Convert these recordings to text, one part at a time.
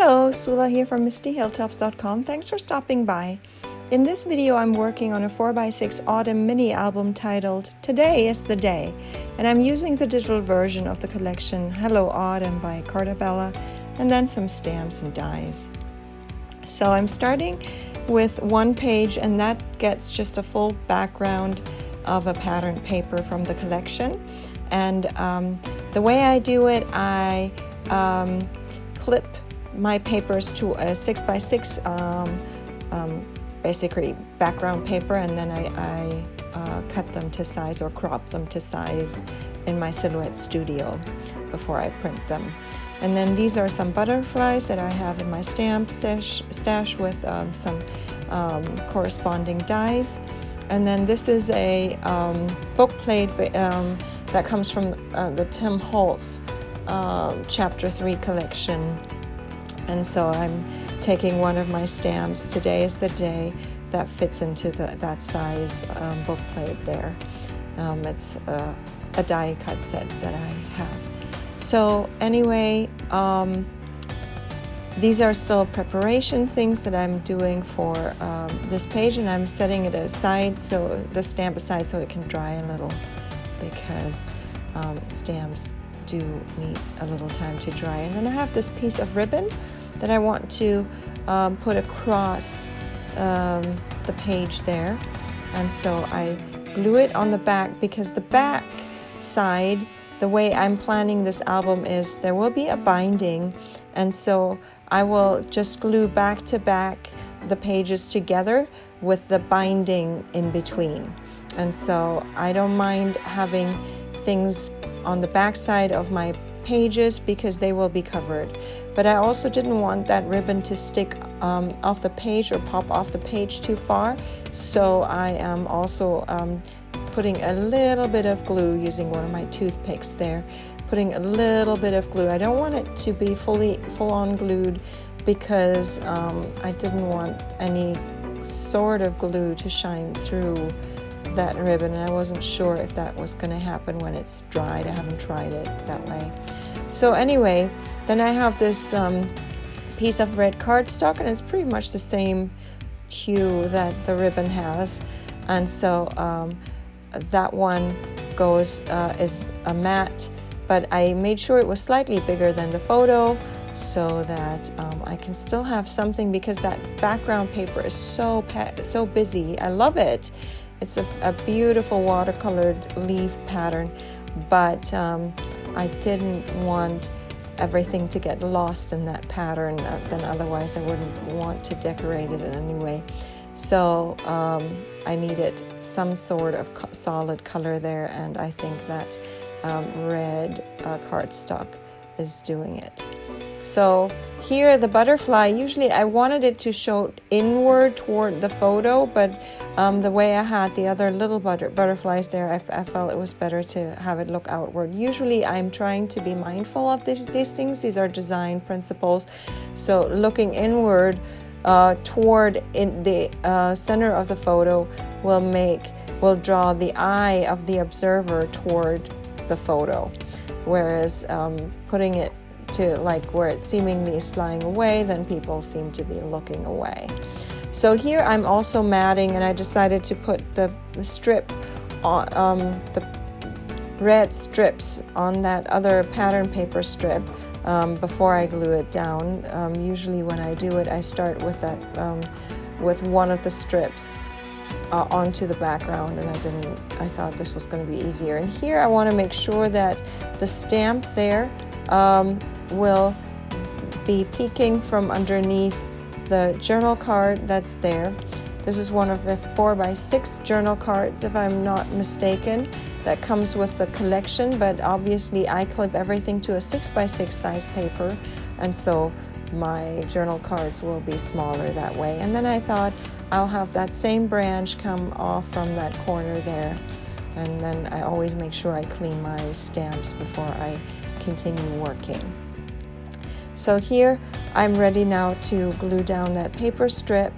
Hello, Sula here from MistyHilltops.com. Thanks for stopping by. In this video, I'm working on a 4x6 autumn mini album titled Today is the Day, and I'm using the digital version of the collection Hello Autumn by Carta Bella, and then some stamps and dies. So I'm starting with one page, and that gets just a full background of a patterned paper from the collection. And the way I do it, I clip my papers to a 6x6 basically background paper, and then I cut them to size or crop them to size in my Silhouette studio before I print them. And then these are some butterflies that I have in my stamp stash with some corresponding dies. And then this is a book plate that comes from the Tim Holtz Chapter 3 collection. And so I'm taking one of my stamps, Today is the Day, that fits into that size book plate there. It's a die cut set that I have. So anyway, these are still preparation things that I'm doing for this page, and I'm setting it aside, so the stamp aside, so it can dry a little, because stamps do need a little time to dry. And then I have this piece of ribbon that I want to put across the page there, and so I glue it on the back, because the back side, the way I'm planning this album is there will be a binding, and so I will just glue back to back the pages together with the binding in between. And so I don't mind having things on the back side of my pages because they will be covered. But I also didn't want that ribbon to stick off the page or pop off the page too far, so I am also putting a little bit of glue, using one of my toothpicks there, putting a little bit of glue. I don't want it to be full-on glued, because I didn't want any sort of glue to shine through that ribbon, and I wasn't sure if that was going to happen when it's dried. I haven't tried it that way. So anyway, then I have this piece of red cardstock, and it's pretty much the same hue that the ribbon has, and so that one goes is a matte, but I made sure it was slightly bigger than the photo, so that I can still have something, because that background paper is so busy. I love it. It's a beautiful watercolored leaf pattern, but I didn't want everything to get lost in that pattern, then otherwise I wouldn't want to decorate it in any way. So I needed some sort of solid color there, and I think that red cardstock is doing it. So here, the butterfly, usually I wanted it to show inward toward the photo, but the way I had the other little butterflies there, I felt it was better to have it look outward. Usually I'm trying to be mindful of these things. These are design principles. So looking inward toward in the center of the photo will draw the eye of the observer toward the photo, whereas putting it to like where it seemingly is flying away, then people seem to be looking away. So here I'm also matting, and I decided to put the strip on the red strips on that other pattern paper strip before I glue it down. Usually when I do it, I start with that with one of the strips onto the background, and I thought this was going to be easier. And here I want to make sure that the stamp there will be peeking from underneath the journal card that's there. This is one of the 4x6 journal cards, if I'm not mistaken, that comes with the collection, but obviously I clip everything to a 6x6 size paper, and so my journal cards will be smaller that way. And then I thought I'll have that same branch come off from that corner there, and then I always make sure I clean my stamps before I continue working. So here I'm ready now to glue down that paper strip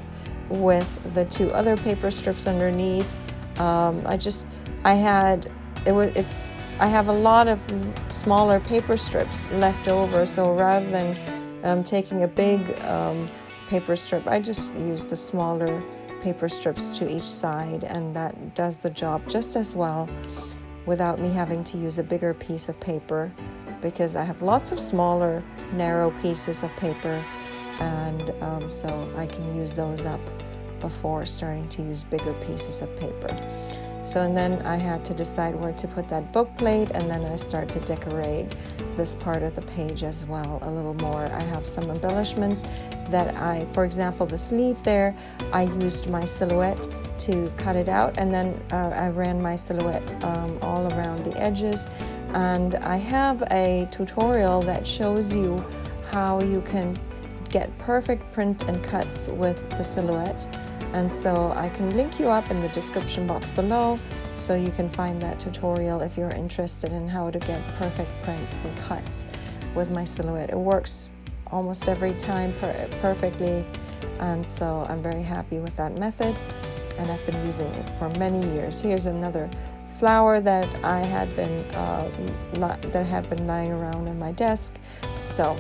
with the two other paper strips underneath. I have a lot of smaller paper strips left over, so rather than I'm taking a big paper strip. I just use the smaller paper strips to each side, and that does the job just as well without me having to use a bigger piece of paper, because I have lots of smaller narrow pieces of paper, and so I can use those up before starting to use bigger pieces of paper. So, and then I had to decide where to put that book plate, and then I start to decorate this part of the page as well a little more. I have some embellishments that for example, the sleeve there, I used my silhouette to cut it out, and then I ran my silhouette all around the edges. And I have a tutorial that shows you how you can get perfect print and cuts with the silhouette. And so I can link you up in the description box below so you can find that tutorial if you're interested in how to get perfect prints and cuts with my silhouette. It works almost every time perfectly, and so I'm very happy with that method, and I've been using it for many years. Here's another flower that I had been lying around on my desk. So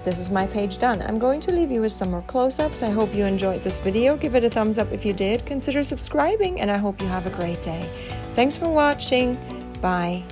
this is my page done. I'm going to leave you with some more close-ups. I hope you enjoyed this video. Give it a thumbs up if you did. Consider subscribing, and I hope you have a great day. Thanks for watching. Bye.